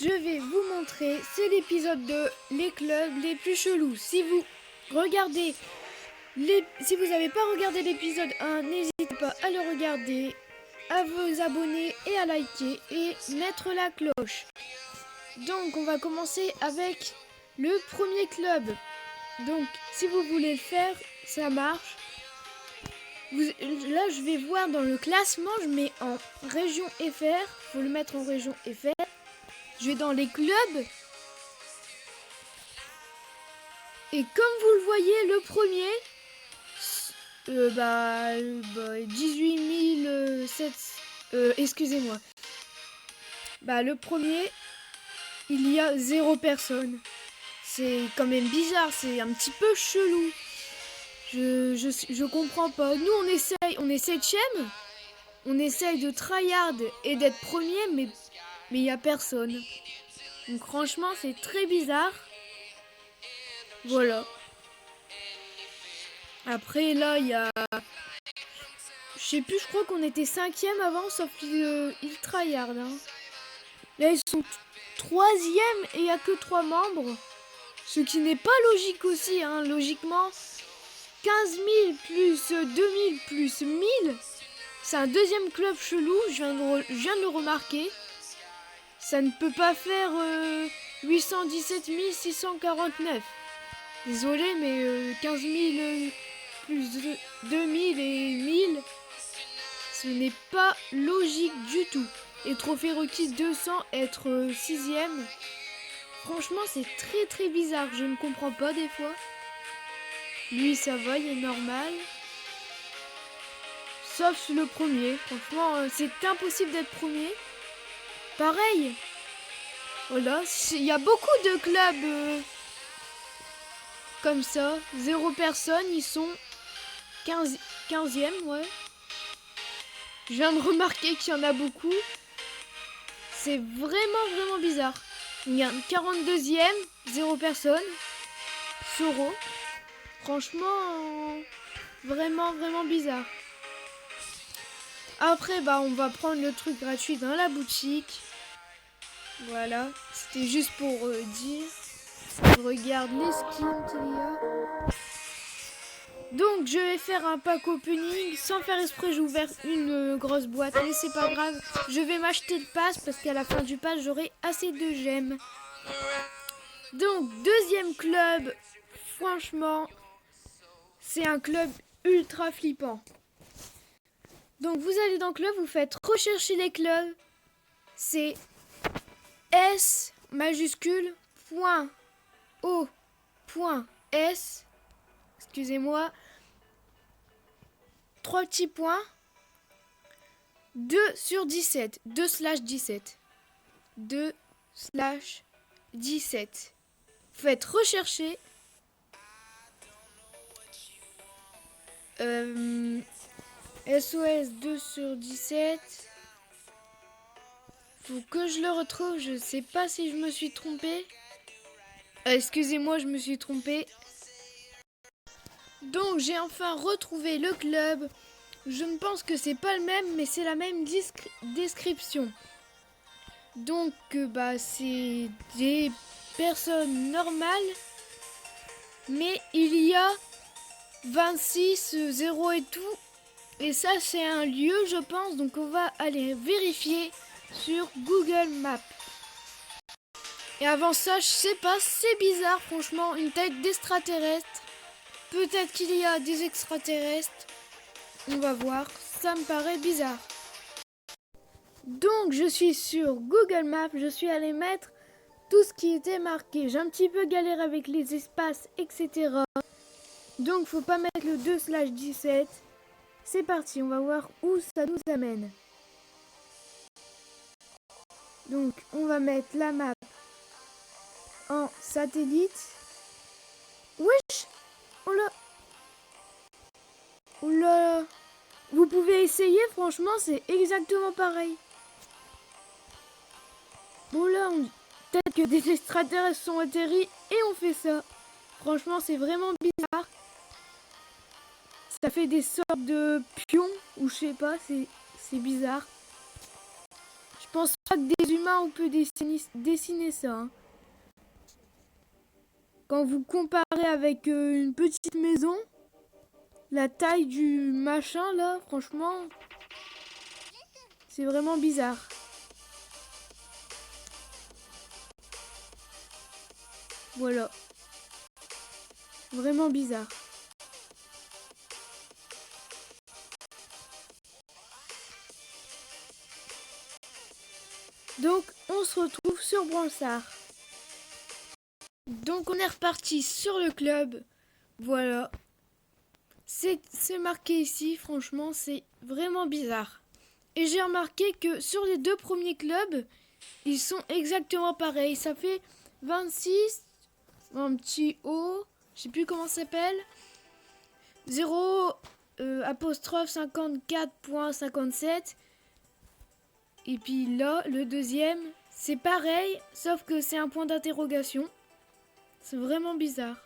je vais vous montrer, c'est l'épisode 2, les clubs les plus chelous. Si vous regardez, si vous n'avez pas regardé l'épisode 1, n'hésitez pas à le regarder, à vous abonner et à liker et mettre la cloche. Donc on va commencer avec le premier club. Donc si vous voulez le faire, ça marche. Là je vais voir dans le classement, je mets en région FR, faut le mettre en région FR. Je vais dans les clubs. Et comme vous le voyez, le premier, 18 700, excusez-moi. Le premier, il y a 0 personne. C'est quand même bizarre, c'est un petit peu chelou. Je comprends pas. Nous on est 7ème. On essaye de tryhard et d'être premier, mais il y a personne. Donc franchement c'est très bizarre. Voilà. Après là il y a... Je sais plus, je crois qu'on était 5ème avant, sauf qu'ils tryhard. Hein. Là ils sont 3ème et il n'y a que 3 membres. Ce qui n'est pas logique aussi. Hein. Logiquement, 15 000 plus 2000 plus 1000, c'est un deuxième club chelou, je viens de le remarquer. Ça ne peut pas faire 817 649. Désolé, mais 15 000 plus 2000 et 1000, ce n'est pas logique du tout. Et trophée requis 200, être 6ème. Franchement, c'est très très bizarre. Je ne comprends pas des fois. Lui, ça va, il est normal. Sauf le premier. Franchement, c'est impossible d'être premier. Pareil. Voilà, il y a beaucoup de clubs comme ça. 0 personne, ils sont 15e, ouais. Je viens de remarquer qu'il y en a beaucoup. C'est vraiment bizarre. Il y a un 42e, 0 personne. Soro. Franchement, vraiment bizarre. Après, on va prendre le truc gratuit dans la boutique. Voilà, c'était juste pour dire. Je regarde les skins qu'il y a. Donc, je vais faire un pack opening. Sans faire exprès, j'ai ouvert une grosse boîte. Mais c'est pas grave. Je vais m'acheter le pass parce qu'à la fin du pass, j'aurai assez de gemmes. Donc, deuxième club. Franchement, c'est un club ultra flippant. Donc, vous allez dans le club, vous faites rechercher les clubs. C'est S majuscule point O point S. Excusez-moi. 3 petits points. 2/17. 2/17. 2/17. Vous faites rechercher. SOS 2/17. Faut que je le retrouve. Je sais pas si je me suis trompée. Excusez-moi, je me suis trompée. Donc j'ai enfin retrouvé le club. Je ne pense que c'est pas le même, mais c'est la même description. Donc c'est des personnes normales, mais il y a 26 0 et tout. Et ça c'est un lieu, je pense. Donc on va aller vérifier sur Google Maps. Et avant ça, je sais pas, c'est bizarre franchement, une tête d'extraterrestre. Peut-être qu'il y a des extraterrestres. On va voir, ça me paraît bizarre. Donc je suis sur Google Maps, je suis allé mettre tout ce qui était marqué. J'ai un petit peu galéré avec les espaces, etc. Donc faut pas mettre le 2/17. C'est parti, on va voir où ça nous amène. Donc on va mettre la map en satellite. Wesh! Oh là! Oh là! Vous pouvez essayer, franchement, c'est exactement pareil. Bon là, peut-être que des extraterrestres sont atterris et on fait ça. Franchement, c'est vraiment bizarre. Ça fait des sortes de pions, ou je sais pas, c'est bizarre. Je pense pas que des humains on peut dessiner ça. Hein. Quand vous comparez avec une petite maison, la taille du machin là, franchement, c'est vraiment bizarre. Voilà. Vraiment bizarre. Donc, on se retrouve sur Bransard. Donc, on est reparti sur le club. Voilà. C'est marqué ici, franchement, c'est vraiment bizarre. Et j'ai remarqué que sur les 2 premiers clubs, ils sont exactement pareils. Ça fait 26, un petit O, je sais plus comment ça s'appelle. 0 apostrophe 54.57. Et puis là, le deuxième, c'est pareil, sauf que c'est un point d'interrogation. C'est vraiment bizarre.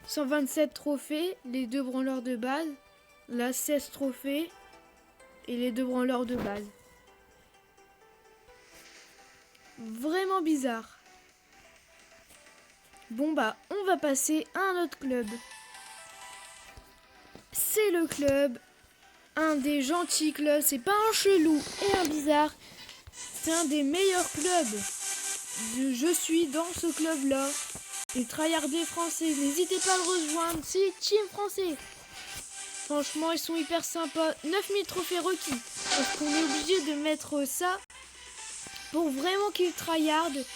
127 trophées, les 2 branleurs de base. Là, 16 trophées et les 2 branleurs de base. Vraiment bizarre. Bon bah, on va passer à un autre club. C'est le club, un des gentils clubs. C'est pas un chelou et un bizarre. C'est un des meilleurs clubs. Je suis dans ce club-là. Les tryhardés français, n'hésitez pas à le rejoindre, c'est Team Français. Franchement, ils sont hyper sympas. 9000 trophées requis. Parce qu'on est obligé de mettre ça pour vraiment qu'ils tryhardent.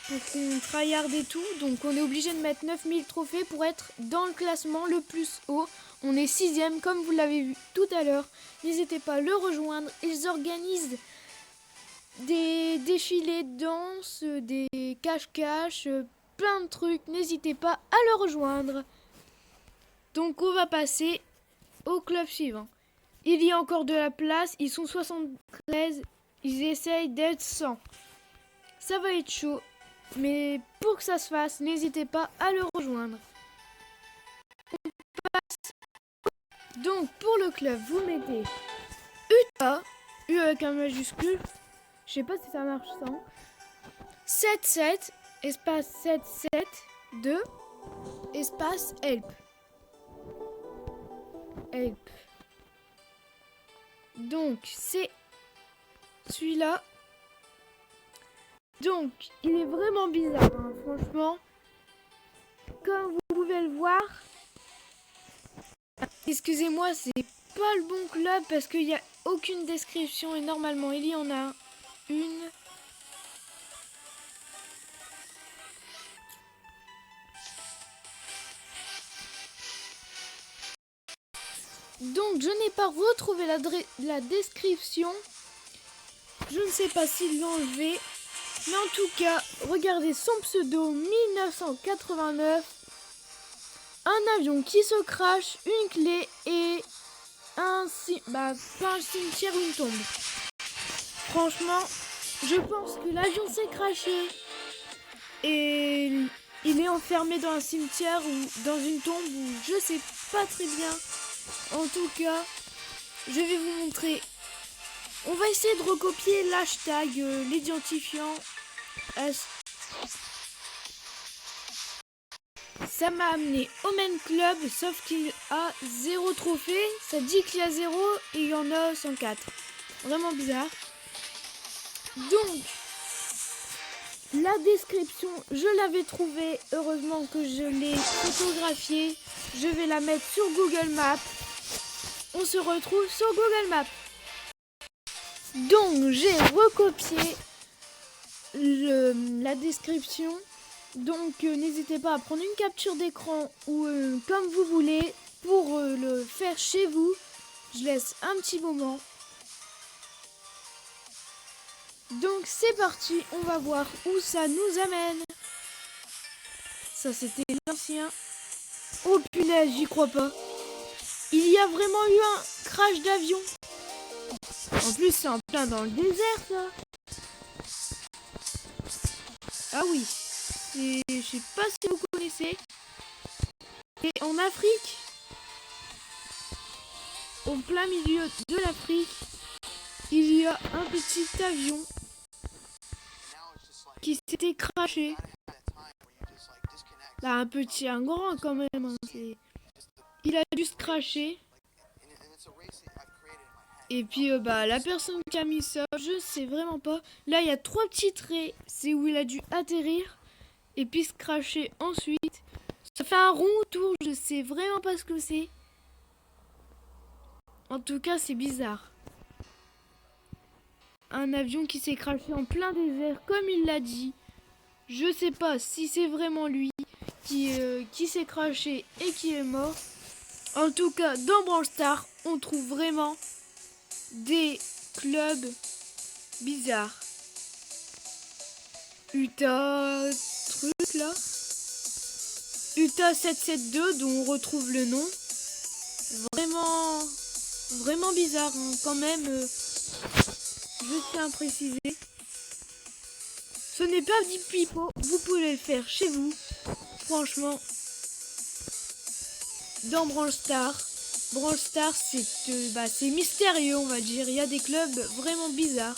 Pour qu'on tryhard et tout. Donc on est obligé de mettre 9000 trophées pour être dans le classement le plus haut. On est 6ème comme vous l'avez vu tout à l'heure. N'hésitez pas à le rejoindre. Ils organisent des défilés de danse, des cache-cache, plein de trucs. N'hésitez pas à le rejoindre. Donc on va passer au club suivant. Il y a encore de la place. Ils sont 73. Ils essayent d'être 100. Ça va être chaud. Mais pour que ça se fasse, n'hésitez pas à le rejoindre. On passe. Donc pour le club, vous mettez UTA, U avec un majuscule. Je sais pas si ça marche sans. 77, espace 77, 2, espace help. Help. Donc c'est celui-là. Donc il est vraiment bizarre, hein, franchement. Comme vous pouvez le voir. Excusez-moi, c'est pas le bon club parce qu'il n'y a aucune description et normalement il y en a une. Donc je n'ai pas retrouvé la description. Je ne sais pas s'il l'a enlevé. Mais en tout cas, regardez son pseudo 1989. Un avion qui se crache, une clé et pas un cimetière ou une tombe. Franchement, je pense que l'avion s'est crashé et il est enfermé dans un cimetière ou dans une tombe ou je sais pas très bien. En tout cas, je vais vous montrer. On va essayer de recopier l'hashtag, l'identifiant. Ça m'a amené au main club, sauf qu'il a 0 trophée. Ça dit qu'il y a 0 et il y en a 104. Vraiment bizarre. Donc, la description, je l'avais trouvée. Heureusement que je l'ai photographiée. Je vais la mettre sur Google Maps. On se retrouve sur Google Maps. Donc, j'ai recopié la description. Donc n'hésitez pas à prendre une capture d'écran ou comme vous voulez pour le faire chez vous. Je laisse un petit moment. Donc c'est parti, on va voir où ça nous amène. Ça c'était l'ancien. Oh punaise, j'y crois pas. Il y a vraiment eu un crash d'avion. En plus c'est en plein dans le désert ça. Ah oui. Et je sais pas si vous connaissez. Et en Afrique, au plein milieu de l'Afrique, il y a un petit avion qui s'était craché. Là, un petit, un grand quand même. Hein, il a dû se cracher. Et puis bah la personne qui a mis ça, je sais vraiment pas. Là il y a 3 petits traits, c'est où il a dû atterrir et puis se cracher ensuite. Ça fait un rond autour, je sais vraiment pas ce que c'est. En tout cas c'est bizarre. Un avion qui s'est craché en plein désert comme il l'a dit. Je sais pas si c'est vraiment lui qui s'est craché et qui est mort. En tout cas dans Brawl Stars on trouve vraiment des clubs bizarres. Utah truc là. Utah 772 dont on retrouve le nom. Vraiment bizarre hein. Quand même. Je tiens à préciser. Ce n'est pas du pipeau. Vous pouvez le faire chez vous. Franchement. Dans Brawl Stars. Brawl Stars c'est mystérieux on va dire. Il y a des clubs vraiment bizarres.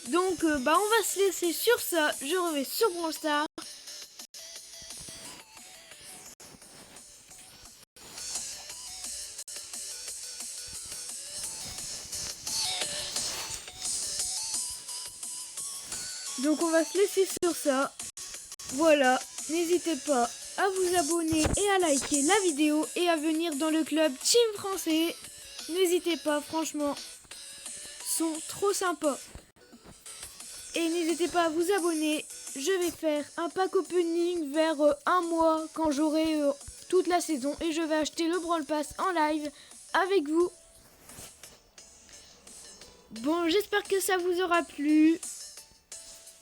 Donc on va se laisser sur ça. Je reviens sur Brawl Stars. Donc on va se laisser sur ça. Voilà, n'hésitez pas à vous abonner et à liker la vidéo et à venir dans le club Team Français. N'hésitez pas, franchement, sont trop sympas. Et n'hésitez pas à vous abonner. Je vais faire un pack opening vers un mois quand j'aurai toute la saison. Et je vais acheter le Brawl Pass en live avec vous. Bon, j'espère que ça vous aura plu.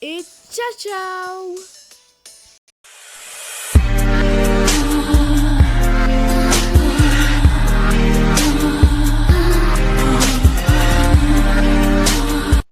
Et ciao ciao!